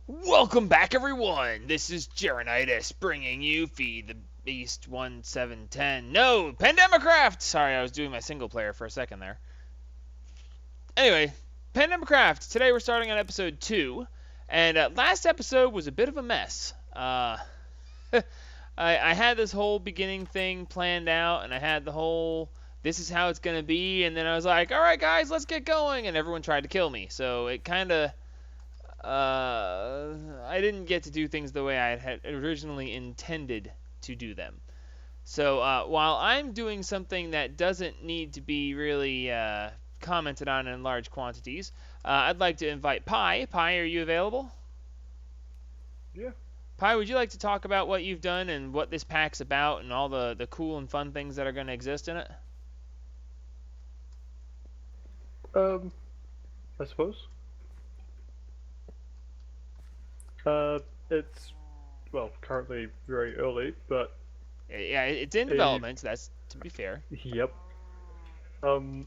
Welcome back, everyone. This is Geronitis bringing you Feed the Beast 1710. No, Pandemipack. Sorry, I was doing my single player for a second there. Anyway, Pandemipack. Today we're starting on episode 2, and last episode was a bit of a mess. I had this whole beginning thing planned out, and I had the whole this is how it's going to be, and then I was like, all right, guys, let's get going, and everyone tried to kill me. So it kind of I didn't get to do things the way I had originally intended to do them. So while I'm doing something that doesn't need to be really commented on in large quantities, I'd like to invite Pi. Pi, are you available? Yeah. Pi, would you like to talk about what you've done and what this pack's about and all the cool and fun things that are going to exist in it? I suppose. It's currently very early, but Yeah, it's in development. That's to be fair. yep. The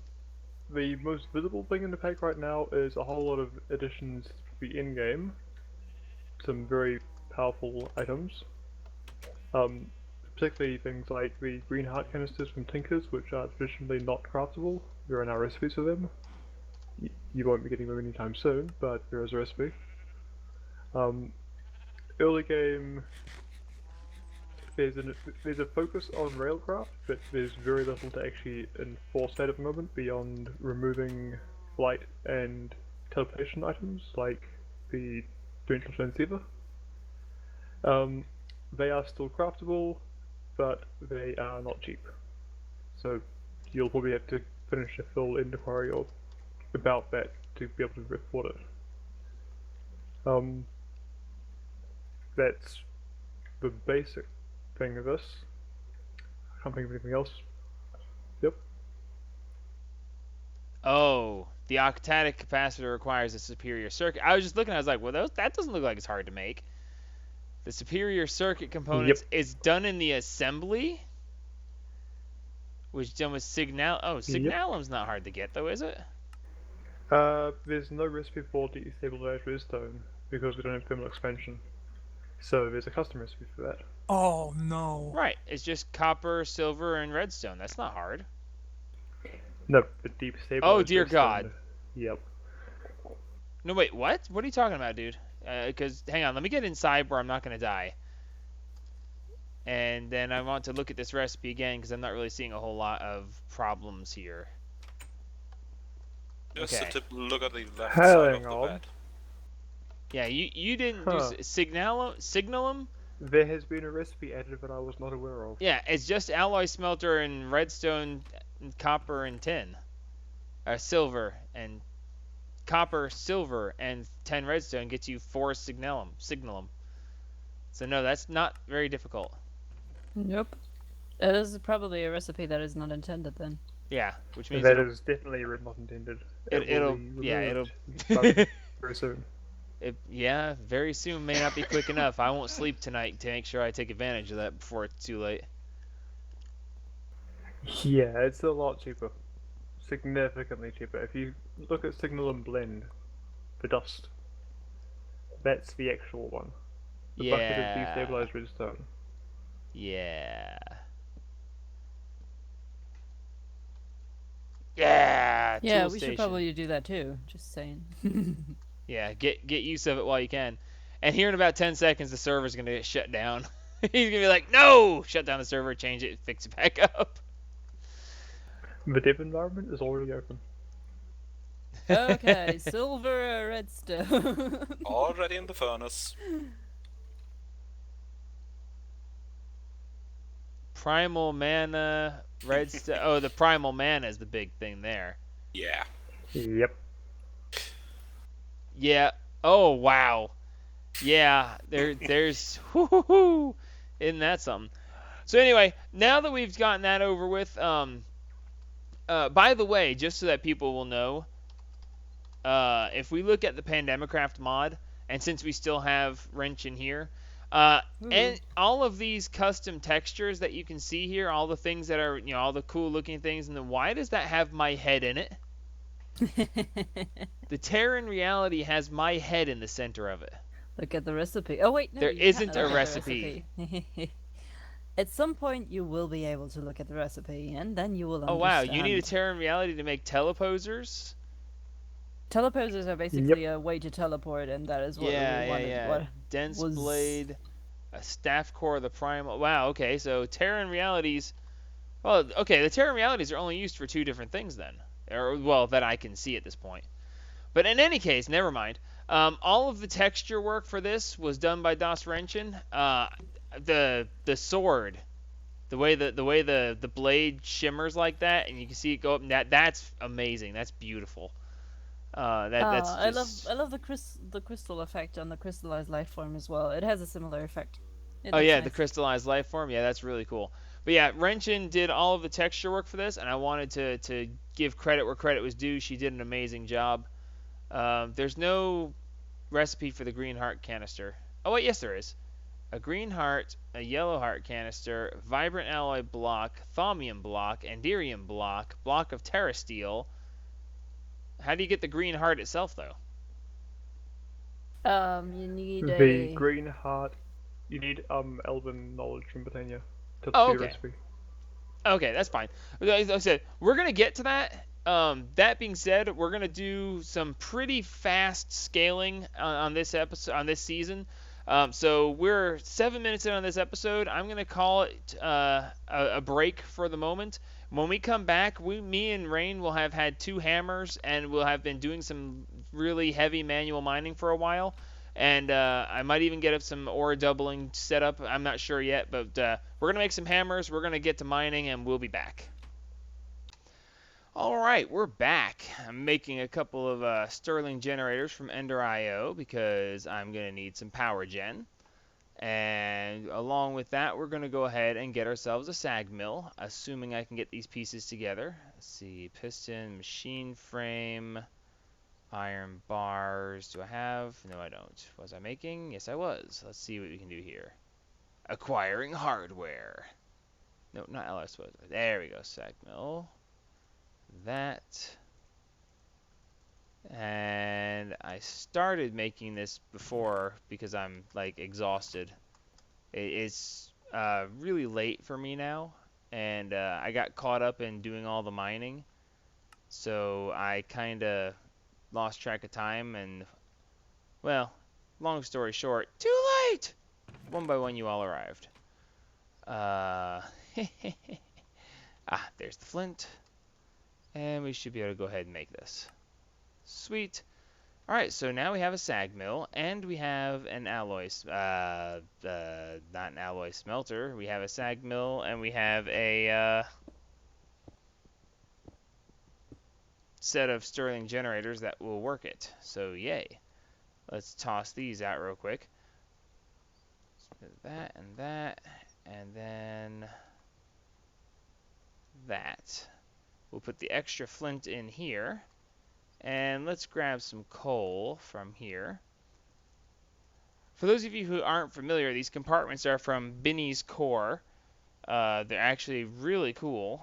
most visible thing in the pack right now is a whole lot of additions to the in-game. Some very powerful items. Particularly things like the green heart canisters from Tinkers, which are traditionally not craftable. There are now recipes for them. You won't be getting them anytime soon, but there is a recipe. Early game, there's a focus on railcraft, but there's very little to actually enforce that at the moment beyond removing flight and teleportation items like the torrential transceiver. They are still craftable, but they are not cheap. So you'll probably have to finish a full inquiry about that to be able to afford it. That's the basic thing of this. I can't think of anything else. Yep. Oh, the octatic capacitor requires a superior circuit. I was just looking, I was like, well, that doesn't look like it's hard to make. The superior circuit components Yep. is done in the assembly, which done with Signal. Oh, Yep. Signalum's not hard to get, though, is it? There's no recipe for destabilized redstone because we don't have thermal expansion. So there's a custom recipe for that. Oh no. Right, it's just copper, silver, and redstone. That's not hard. No, the deep stabilized Oh, dear redstone. God. Yep. No, wait, what? What are you talking about, dude? Because, hang on, let me get inside where I'm not going to die. And then I want to look at this recipe again because I'm not really seeing a whole lot of problems here. Just Okay. to look at the left side of the on. bed. Yeah, you didn't Huh. do Signalum? There has been a recipe added that I was not aware of. Yeah, it's just alloy smelter and redstone, and copper and tin. Silver and copper, silver, and 10 redstone gets you 4 signalum. So no, that's not very difficult. Nope. It is probably a recipe that is not intended then. Yeah, which means That is definitely not intended. it'll very soon. yeah, very soon may not be quick enough. I won't sleep tonight to make sure I take advantage of that before it's too late. Yeah, it's a lot cheaper. Significantly cheaper. If you look at Signal and Blend, the dust, that's the actual one. The bucket is Yeah. destabilized redstone. Yeah. Yeah. Yeah, tool we station. should probably do that too. Just saying. Yeah, get use of it while you can. And here in about 10 seconds, the server's going to get shut down. He's going to be like, no! Shut down the server, change it, fix it back up. The dev environment is already open. Okay, silver or redstone. Already in the furnace. Primal mana, redstone. Oh, the primal mana is the big thing there. Yeah. Yep. Yeah. Oh, wow. Yeah, there's whoo. Isn't that something? So anyway, now that we've gotten that over with, by the way, just so that people will know, if we look at the Pandemipack mod, and since we still have Wrench in here, and all of these custom textures that you can see here, all the things that are, all the cool looking things, and then why does that have my head in it? The Terran reality has my head in the center of it. Look at the recipe. Oh wait, no, There you can't isn't a look at the recipe. recipe. At some point, you will be able to look at the recipe, and then you will Oh wow, you need a understand. Terran reality to make teleposers? Teleposers are Yep. basically a way to teleport, and that is what we Yeah, yeah, wanted. yeah. What Dense was blade, a staff core of the primal. Wow, okay, so Terran realities. Well, okay, the Terran realities are only used for two different things then. Or, well, that I can see at this point. But in any case, never mind. All of the texture work for this was done by Das Renshin. The sword, the blade shimmers like that, and you can see it go up. And that's amazing. That's beautiful. That's just. I love the crystal effect on the crystallized life form as well. It has a similar effect. It Oh looks yeah, the nice. crystallized life form. Yeah, that's really cool. But yeah, Renshin did all of the texture work for this, and I wanted to give credit where credit was due. She did an amazing job. There's no recipe for the green heart canister. Oh wait, yes there is. A green heart, a yellow heart canister, vibrant alloy block, thaumium block, anderium block, block of terrasteel. How do you get the green heart itself though? You need The a green heart. You need elven knowledge from Botania to Oh see the okay. recipe. Okay, that's fine. Like I said, we're gonna get to that. That being said, we're gonna do some pretty fast scaling on this episode, on this season. So we're 7 minutes in on this episode. I'm gonna call it a break for the moment. When we come back, me and Rain will have had two hammers, and we'll have been doing some really heavy manual mining for a while. And I might even get up some ore doubling set up. I'm not sure yet, but we're gonna make some hammers. We're gonna get to mining, and we'll be back. All right, we're back. I'm making a couple of Sterling generators from Ender IO because I'm gonna need some power gen. And along with that, we're gonna go ahead and get ourselves a sag mill, assuming I can get these pieces together. Let's see, piston, machine frame. Iron bars. Do I have? No, I don't. Was I making? Yes, I was. Let's see what we can do here. Acquiring hardware. No, not LS. There we go. Sag mill. That. And I started making this before because I'm like exhausted. It's really late for me now, and I got caught up in doing all the mining, so I kind of lost track of time and well, long story short, too late! One by one, you all arrived. Uh, there's the flint. And we should be able to go ahead and make this. Sweet. Alright, so now we have a sag mill, and we have an alloy, not an alloy smelter. We have a sag mill, and we have a set of Sterling generators that will work it. So, yay. Let's toss these out real quick. That, and then that. We'll put the extra flint in here, and let's grab some coal from here. For those of you who aren't familiar, these compartments are from Binny's Core. They're actually really cool.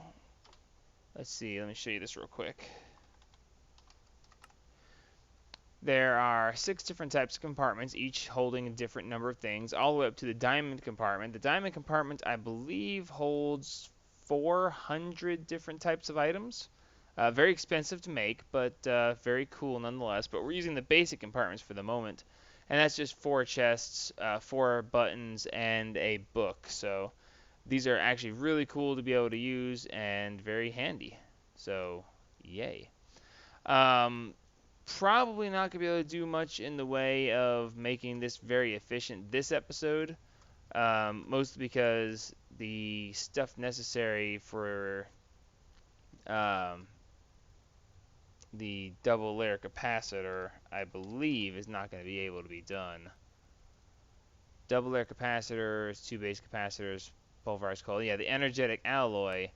Let's see, let me show you this real quick. There are 6 different types of compartments, each holding a different number of things, all the way up to the diamond compartment. The diamond compartment, I believe, holds 400 different types of items. Very expensive to make, but very cool nonetheless. But we're using the basic compartments for the moment. And that's just 4 chests, 4 buttons, and a book. So these are actually really cool to be able to use and very handy. So, yay. Probably not going to be able to do much in the way of making this very efficient this episode. Mostly because the stuff necessary for the double layer capacitor, I believe, is not going to be able to be done. Double layer capacitors, 2 base capacitors, pulverized coal. Yeah, the energetic alloy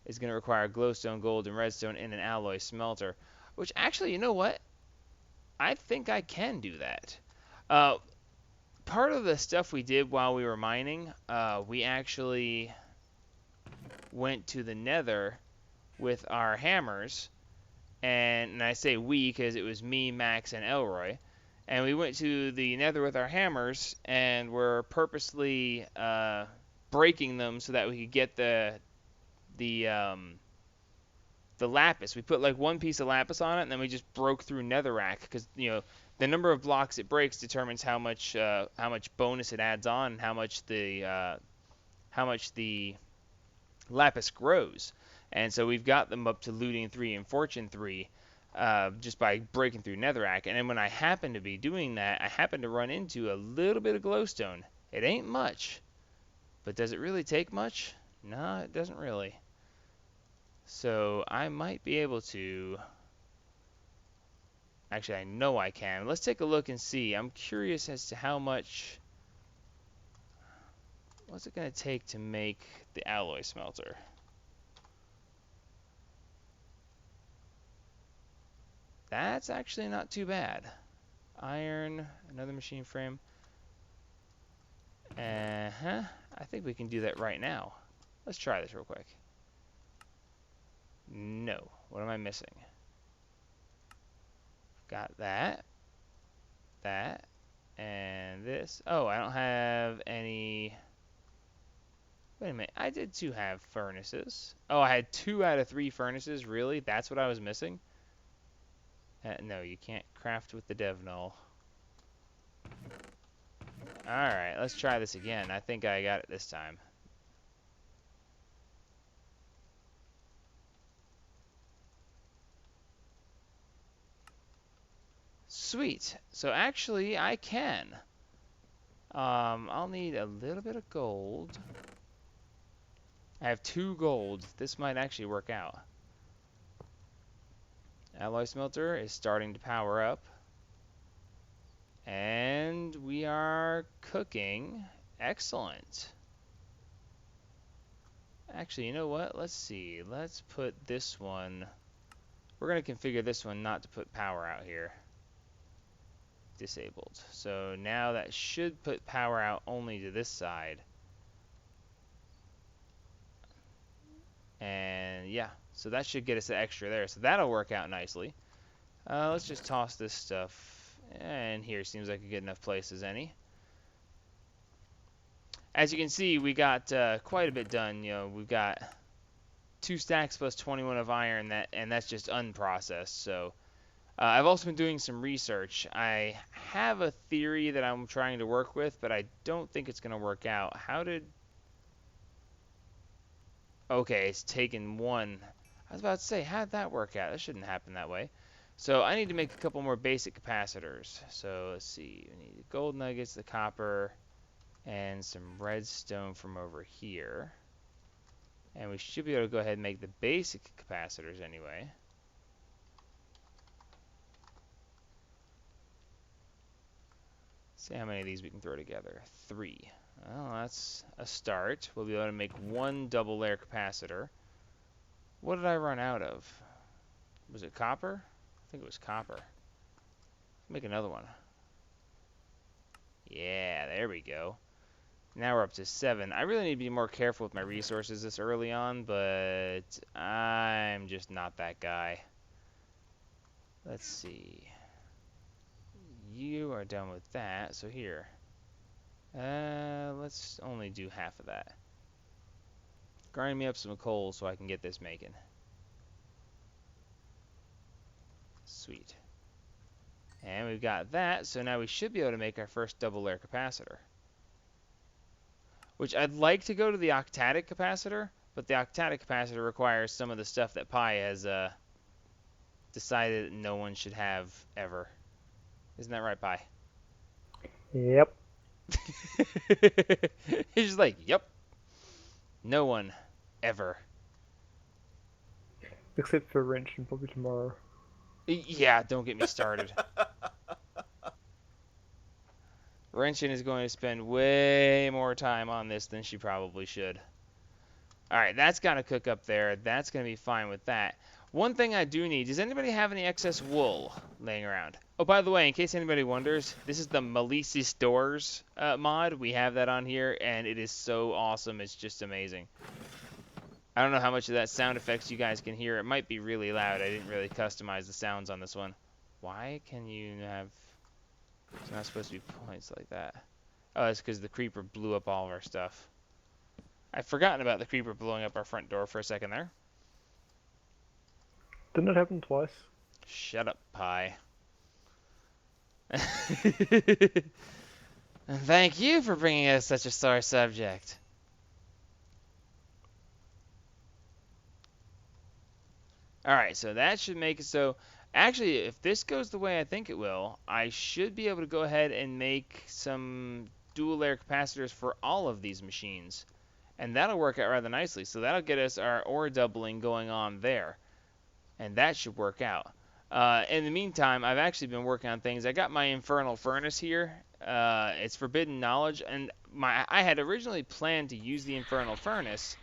is going to require glowstone, gold, and redstone in an alloy smelter. Which actually, you know what? I think I can do that. Part of the stuff we did while we were mining, we actually went to the nether with our hammers. And I say we because it was me, Max, and Elroy. And we went to the Nether with our hammers, and we're purposely breaking them so that we could get the lapis. We put like one piece of lapis on it, and then we just broke through netherrack because the number of blocks it breaks determines how much bonus it adds on and how much the lapis grows. And so we've got them up to looting 3 and fortune 3 just by breaking through netherrack. And then when I happen to be doing that, I happen to run into a little bit of glowstone. It ain't much, but does it really take much? No, it doesn't really. So I might be able to. Actually, I know I can. Let's take a look and see. I'm curious as to how much. What's it going to take to make the alloy smelter? That's actually not too bad. Iron, another machine frame. Uh-huh. I think we can do that right now. Let's try this real quick. No. What am I missing? Got that. That. And this. Oh, I don't have any. Wait a minute. I did have furnaces. Oh, I had 2 out of 3 furnaces. Really? That's what I was missing? No, you can't craft with the dev null. Alright, let's try this again. I think I got it this time. Sweet. So actually, I can. I'll need a little bit of gold. I have 2 gold. This might actually work out. Alloy smelter is starting to power up. And we are cooking. Excellent. Actually, you know what? Let's see. Let's put this one. We're going to configure this one not to put power out here. Disabled. So now that should put power out only to this side. And yeah, so that should get us the extra there. So that'll work out nicely. Let's just toss this stuff. And here seems like a good enough place as any. As you can see, we got quite a bit done. We've got 2 stacks plus 21 of iron, and that's just unprocessed. So I've also been doing some research. I have a theory that I'm trying to work with, but I don't think it's going to work out. Okay, it's taken 1. I was about to say, how'd that work out? That shouldn't happen that way. So I need to make a couple more basic capacitors. So let's see. We need the gold nuggets, the copper, and some redstone from over here. And we should be able to go ahead and make the basic capacitors anyway. See how many of these we can throw together. 3. Well, that's a start. We'll be able to make 1 double layer capacitor. What did I run out of? Was it copper? I think it was copper. Make another one. Yeah, there we go. Now we're up to 7. I really need to be more careful with my resources this early on, but I'm just not that guy. Let's see. You are done with that, so here. Let's only do half of that. Grind me up some coal so I can get this making. Sweet. And we've got that, so now we should be able to make our first double layer capacitor. Which I'd like to go to the octadic capacitor, but the octadic capacitor requires some of the stuff that Pi has decided that no one should have ever. Isn't that right, Pi? Yep. He's just like, yep. No one ever. Except for Wrench and probably tomorrow. Yeah, don't get me started. Wrenchin is going to spend way more time on this than she probably should. Alright, that's got to cook up there. That's going to be fine with that. One thing I do need, does anybody have any excess wool laying around? Oh, by the way, in case anybody wonders, this is the Melissus Doors mod. We have that on here, and it is so awesome. It's just amazing. I don't know how much of that sound effects you guys can hear. It might be really loud. I didn't really customize the sounds on this one. Why can you have... It's not supposed to be points like that. Oh, it's because the creeper blew up all of our stuff. I'd forgotten about the creeper blowing up our front door for a second there. Didn't it happen twice? Shut up, Pie. And thank you for bringing us such a sore subject. Alright, so that should make it so... Actually, if this goes the way I think it will, I should be able to go ahead and make some dual layer capacitors for all of these machines. And that'll work out rather nicely. So that'll get us our ore doubling going on there. And that should work out. In the meantime, I've actually been working on things. I got my infernal furnace here. It's forbidden knowledge, and I had originally planned to use the infernal furnace.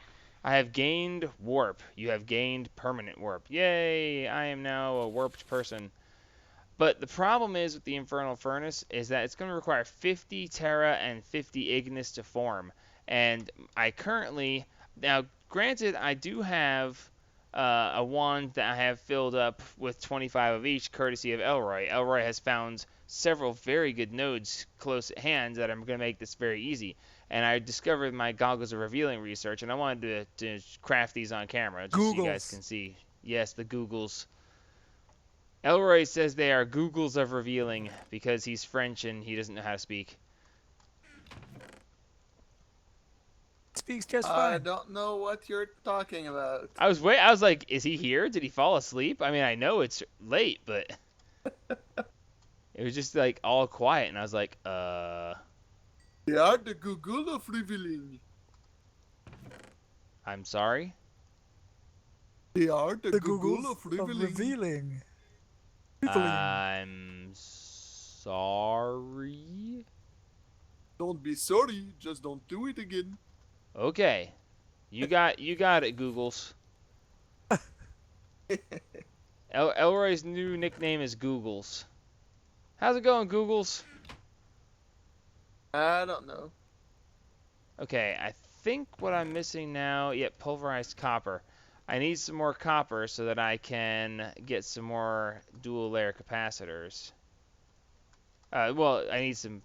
I have gained warp. You have gained permanent warp. Yay! I am now a warped person. But the problem is with the infernal furnace is that it's going to require 50 Terra and 50 Ignis to form. And I currently, now granted, I do have a wand that I have filled up with 25 of each, courtesy of Elroy. Elroy has found several very good nodes close at hand that are going to make this very easy. And I discovered my goggles of revealing research, and I wanted to craft these on camera just so you guys can see. Yes, the Googles. Elroy says they are Googles of revealing because he's French and he doesn't know how to speak. Speaks just I fine. don't know what you're talking about. I was like, is he here? Did he fall asleep? I mean, I know it's late, but it was just like all quiet, and I was like, They are the Google of revealing. I'm sorry. They are the, The Google Googles of revealing. revealing. I'm sorry. Don't be sorry, just don't do it again. Okay, you got it, Googles. Elroy's new nickname is Googles. How's it going, Googles? I don't know. Okay, I think what I'm missing now, yep, pulverized copper. I need some more copper so that I can get some more dual layer capacitors. Well, I need some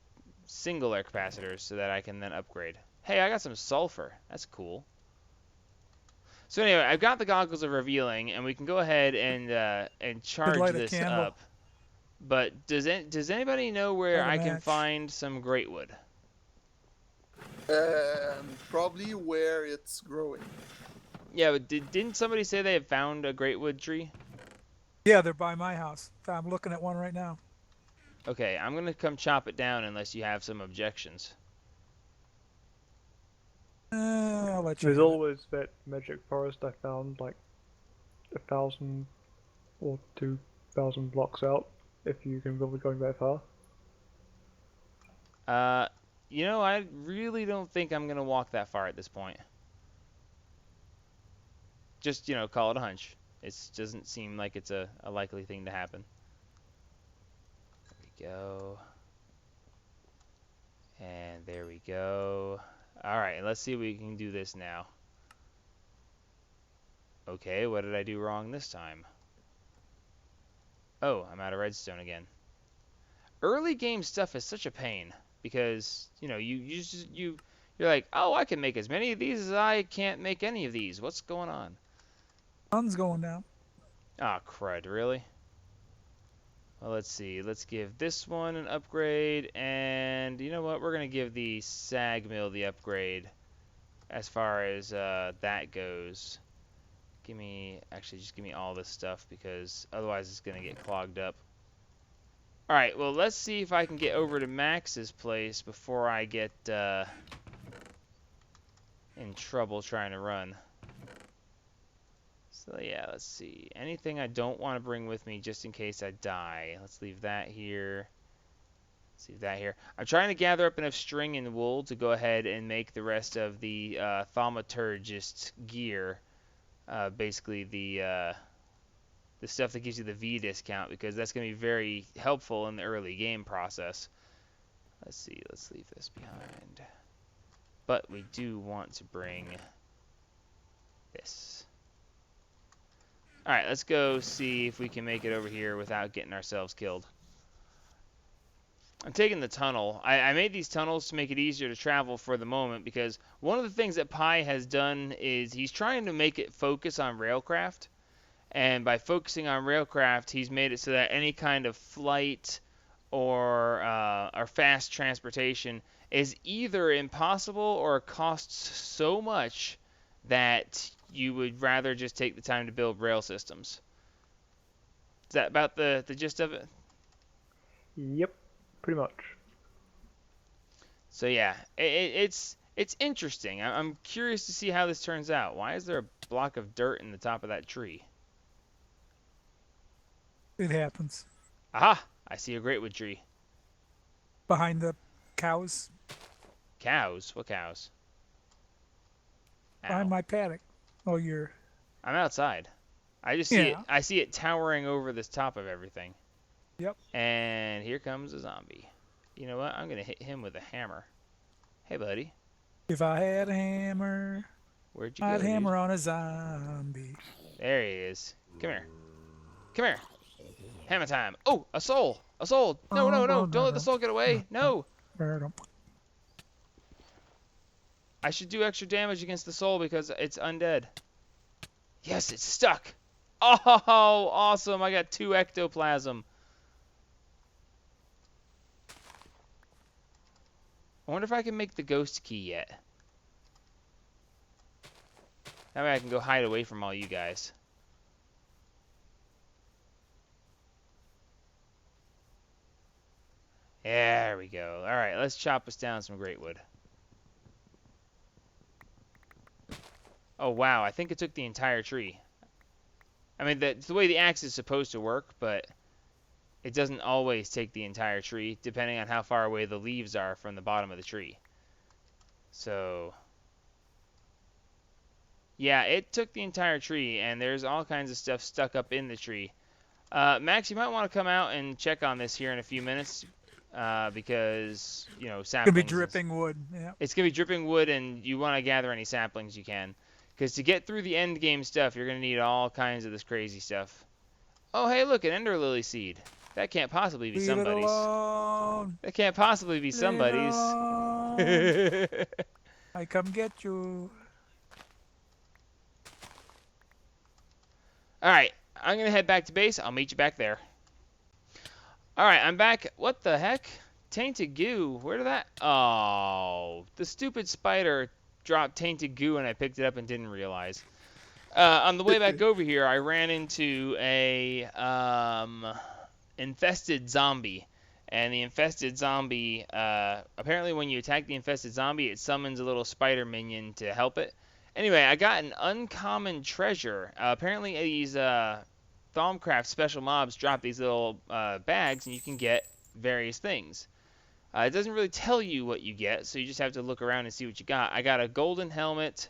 single layer capacitors so that I can then upgrade. Hey, I got some sulfur. That's cool. So anyway, I've got the goggles of revealing, and we can go ahead and charge light a this candle. up. But does anybody know where Light a I can match. find some great wood? Probably where it's growing. Yeah, but didn't somebody say they had found a great wood tree? Yeah, they're by my house. I'm looking at one right now. Okay, I'm gonna come chop it down unless you have some objections. I'll let you. There's have it. always that magic forest I found like 1,000 or 2,000 blocks out, if you can bother going that far. You know, I really don't think I'm gonna walk that far at this point. Just, call it a hunch. It doesn't seem like it's a likely thing to happen. There we go. And there we go. Alright, let's see if we can do this now. Okay, what did I do wrong this time? Oh, I'm out of redstone again. Early game stuff is such a pain because, you're like, oh, I can make as many of these as I can't make any of these. What's going on? Sun's going down. Ah, crud, really? Well, let's see. Let's give this one an upgrade, and you know what? We're going to give the sag mill the upgrade as far as that goes. Just give me all this stuff because otherwise it's going to get clogged up. Alright, well, let's see if I can get over to Max's place before I get in trouble trying to run. So yeah, let's see. Anything I don't want to bring with me just in case I die. Let's leave that here. Let's leave that here. I'm trying to gather up enough string and wool to go ahead and make the rest of the thaumaturgist gear. Basically the stuff that gives you the V discount, because that's going to be very helpful in the early game process. Let's see. Let's leave this behind. But we do want to bring this. Alright, let's go see if we can make it over here without getting ourselves killed. I'm taking the tunnel. I made these tunnels to make it easier to travel for the moment because one of the things that Pi has done is he's trying to make it focus on railcraft. And by focusing on railcraft, he's made it so that any kind of flight or fast transportation is either impossible or costs so much that you would rather just take the time to build rail systems. Is that about the gist of it? Yep, pretty much. So yeah, it's interesting. I'm curious to see how this turns out. Why is there a block of dirt in the top of that tree? It happens. Aha! I see a greatwood tree. Behind the cows, Cows? What cows? Ow. behind my paddock. Oh, you're. I'm outside. I just see it. Yeah. I see it towering over the top of everything. Yep. And here comes a zombie. You know what? I'm gonna hit him with a hammer. Hey, buddy. If I had a hammer, Where'd you go, I'd dude? hammer on a zombie. There he is. Come here. Come here. Hammer time. Oh, a soul. A soul. No, no, no. Don't let the soul get away. No. I should do extra damage against the soul because it's undead. Yes, it's stuck. Oh, awesome. I got 2 ectoplasm. I wonder if I can make the ghost key yet. That way I can go hide away from all you guys. There we go. Alright, let's chop us down some greatwood. Oh, wow. I think it took the entire tree. I mean, that's the way the axe is supposed to work, but it doesn't always take the entire tree, depending on how far away the leaves are from the bottom of the tree. So, yeah, it took the entire tree, and there's all kinds of stuff stuck up in the tree. Max, you might want to come out and check on this here in a few minutes, because, you know, It's saplings. gonna be dripping wood. Yeah. It's going to be dripping wood, and you want to gather any saplings you can. Because to get through the end game stuff, you're going to need all kinds of this crazy stuff. Oh, hey, look, an ender lily seed. That can't possibly be Leave it somebody's. alone. That can't possibly be Leave it somebody's. alone. I come get you. Alright, I'm going to head back to base. I'll meet you back there. Alright, I'm back. What the heck? Tainted goo. Where did that... Oh, the stupid spider dropped tainted goo and I picked it up and didn't realize. On the way back over here, I ran into a infested zombie. And the infested zombie, apparently when you attack the infested zombie, it summons a little spider minion to help it. Anyway, I got an uncommon treasure. Apparently these Thaumcraft special mobs drop these little bags and you can get various things. It doesn't really tell you what you get, so you just have to look around and see what you got. I got a golden helmet,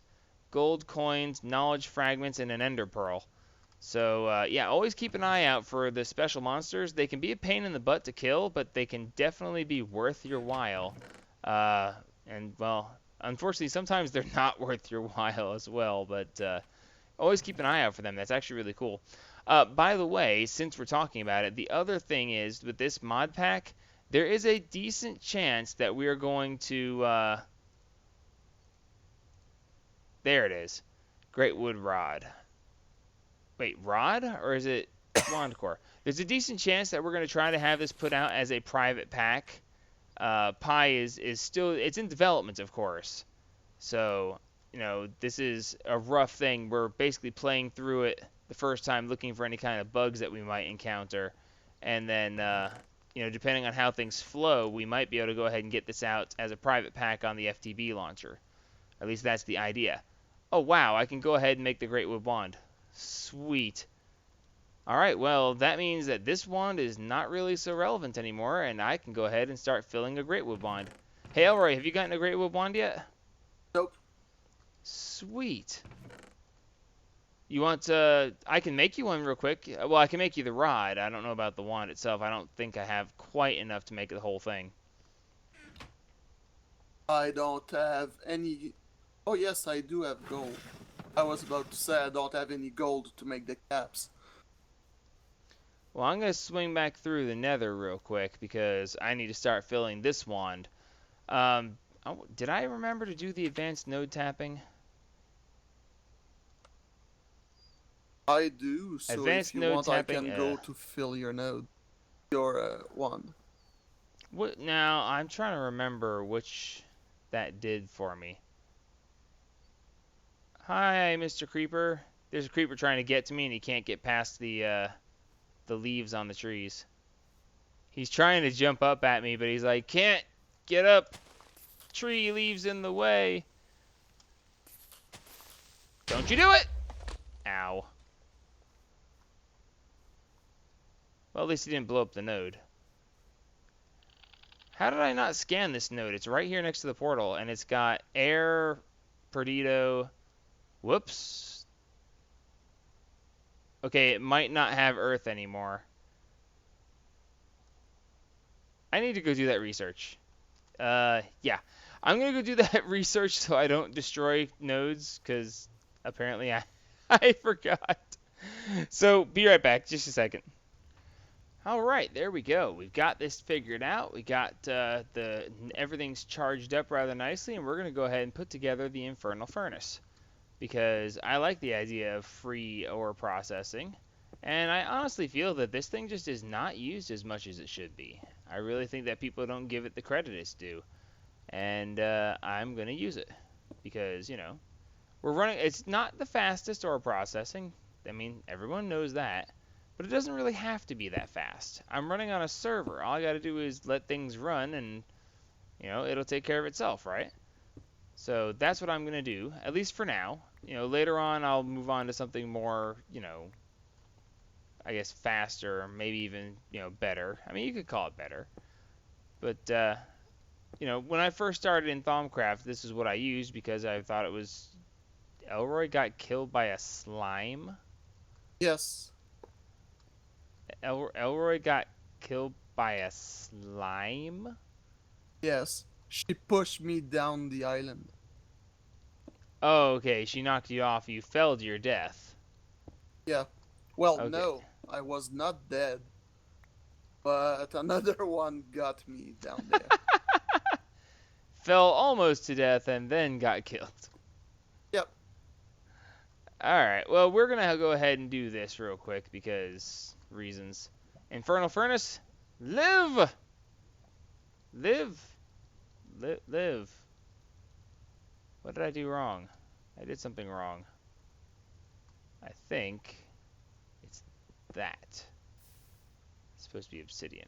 gold coins, knowledge fragments, and an ender pearl. So, yeah, always keep an eye out for the special monsters. They can be a pain in the butt to kill, but they can definitely be worth your while. And, well, unfortunately, sometimes they're not worth your while as well, but always keep an eye out for them. That's actually really cool. By the way, since we're talking about it, the other thing is, with this mod pack, there is a decent chance that we are going to... there it is. Greatwood Rod. Wait, Rod? Or is it Wand Core? There's a decent chance that we're going to try to have this put out as a private pack. Pi is still... It's in development, of course. So, you know, this is a rough thing. We're basically playing through it the first time, looking for any kind of bugs that we might encounter. And then... you know, depending on how things flow, we might be able to go ahead and get this out as a private pack on the FTB launcher. At least that's the idea. Oh, wow, I can go ahead and make the Greatwood Wand. Sweet. Alright, well, that means that this wand is not really so relevant anymore, and I can go ahead and start filling a Greatwood Wand. Hey, Elroy, have you gotten a Greatwood Wand yet? Nope. Sweet. You want I can make you one real quick. Well, I can make you the rod. I don't know about the wand itself. I don't think I have quite enough to make the whole thing. I don't have any... Oh yes, I do have gold. I was about to say I don't have any gold to make the caps. Well, I'm going to swing back through the nether real quick because I need to start filling this wand. Did I remember to do the advanced node tapping? I do, so if Advanced you node want, I tapping, can go to fill your node, your wand. What now? I'm trying to remember which that did for me. Hi, Mr. Creeper. There's a creeper trying to get to me, and he can't get past the leaves on the trees. He's trying to jump up at me, but he's like, can't get up. Tree leaves in the way. Don't you do it! Ow. Well, at least he didn't blow up the node. How did I not scan this node? It's right here next to the portal, and it's got air, Perdido. Whoops. Okay, it might not have Earth anymore. I need to go do that research. Yeah. I'm going to go do that research so I don't destroy nodes, because apparently I forgot. So, be right back. Just a second. Alright, there we go. We've got this figured out. We got everything's charged up rather nicely, and we're going to go ahead and put together the Infernal Furnace. Because I like the idea of free ore processing. And I honestly feel that this thing just is not used as much as it should be. I really think that people don't give it the credit it's due. And I'm going to use it. Because, you know, it's not the fastest ore processing. I mean, everyone knows that. But it doesn't really have to be that fast. I'm running on a server. All I got to do is let things run and, you know, it'll take care of itself, right? So that's what I'm going to do, at least for now. You know, later on I'll move on to something more, you know, I guess faster, maybe even, you know, better. I mean, you could call it better. But, you know, when I first started in Thaumcraft, this is what I used because I thought it was... Elroy got killed by a slime? Yes. Elroy got killed by a slime? Yes. She pushed me down the island. Oh, okay. She knocked you off. You fell to your death. Yeah. Well, Okay. no, I was not dead. But another one got me down there. Fell almost to death and then got killed. Yep. Alright, well, we're going to go ahead and do this real quick because reasons. Infernal Furnace, live! Live. Live. What did I do wrong? I did something wrong. I think it's that. It's supposed to be obsidian.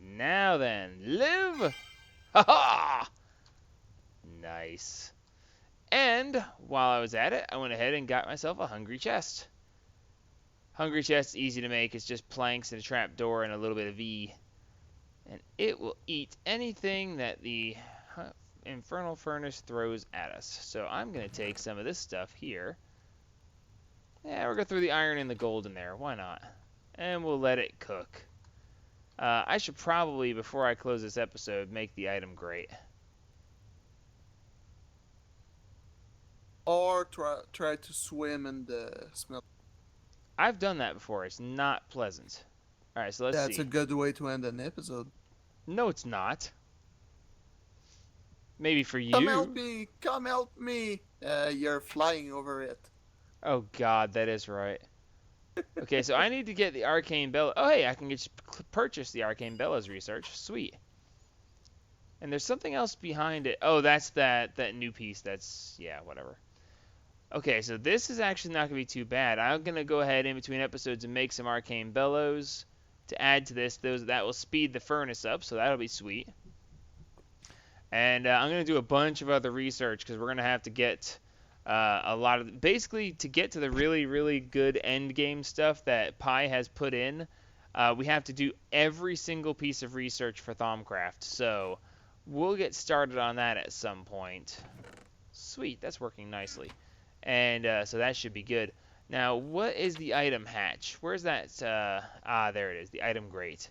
Now then, live! Ha ha! Nice. And while I was at it, I went ahead and got myself a hungry chest. Hungry chest, easy to make. It's just planks and a trap door and a little bit of V. And it will eat anything that the Infernal Furnace throws at us. So I'm going to take some of this stuff here. Yeah, we're going to throw the iron and the gold in there. Why not? And we'll let it cook. I should probably, before I close this episode, make the item great. Or try to swim in the smell. I've done that before. It's not pleasant. Alright, so let's That's see. a good way to end an episode. No, it's not. Maybe for you. Come help me! Come help me! You're flying over it. Oh god, that is right. Okay, so I need to get the Arcane Bella. Oh, hey, I can purchase the Arcane Bella's research. Sweet. And there's something else behind it. Oh, that's that new piece. That's, yeah, whatever. Okay, so this is actually not going to be too bad. I'm going to go ahead in between episodes and make some Arcane Bellows to add to this. That will speed the furnace up, so that'll be sweet. And I'm going to do a bunch of other research because we're going to have to get a lot of... Basically, to get to the really, really good end game stuff that Pi has put in, we have to do every single piece of research for Thaumcraft. So we'll get started on that at some point. Sweet, that's working nicely. And so that should be good. Now, what is the item hatch? Where's that? There it is, the item grate.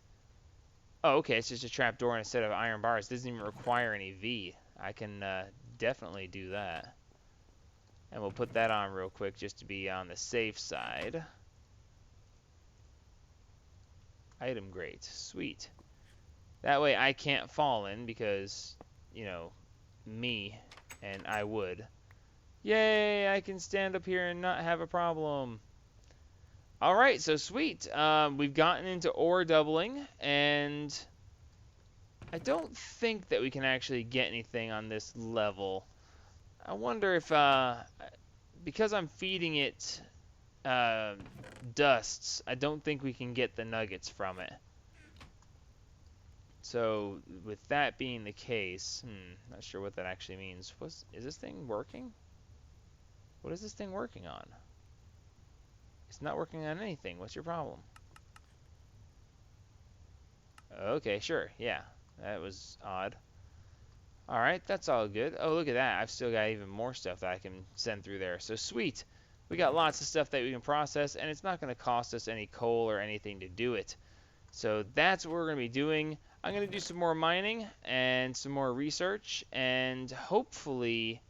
Oh, okay, it's just a trapdoor instead of iron bars. It doesn't even require any V. I can definitely do that. And we'll put that on real quick just to be on the safe side. Item grate. Sweet. That way I can't fall in because, you know, me and I would. Yay, I can stand up here and not have a problem. All right, so sweet. We've gotten into ore doubling, and I don't think that we can actually get anything on this level. I wonder if, because I'm feeding it dusts, I don't think we can get the nuggets from it. So, with that being the case, not sure what that actually means. Is this thing working? What is this thing working on? It's not working on anything. What's your problem? Okay, sure. Yeah, that was odd. Alright, that's all good. Oh, look at that. I've still got even more stuff that I can send through there. So, sweet. We got lots of stuff that we can process, and it's not going to cost us any coal or anything to do it. So that's what we're going to be doing. I'm going to do some more mining and some more research, and hopefully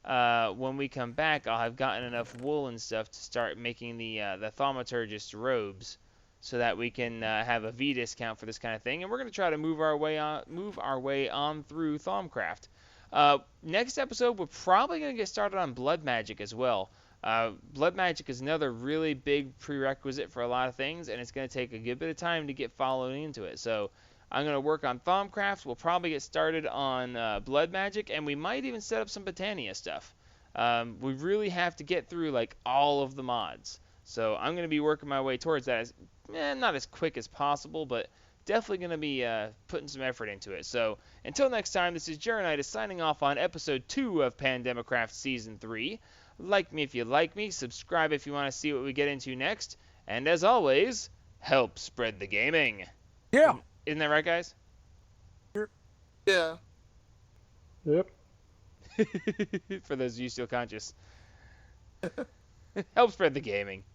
when we come back, I'll have gotten enough wool and stuff to start making the thaumaturgist robes, so that we can have a V discount for this kind of thing. And we're going to try to move our way on through Thaumcraft. Next episode, we're probably going to get started on blood magic as well. Blood magic is another really big prerequisite for a lot of things, and it's going to take a good bit of time to get following into it. So I'm going to work on Thaumcraft. We'll probably get started on blood magic, and we might even set up some Botania stuff. We really have to get through like all of the mods. So I'm going to be working my way towards that, not as quick as possible, but definitely going to be putting some effort into it. So until next time, this is Jarenitis signing off on episode 2 of Pandemipack Season 3. Like me if you like me, subscribe if you want to see what we get into next, and as always, help spread the gaming. Yeah. Isn't that right, guys? Yeah. Yep. For those of you still conscious. Help spread the gaming.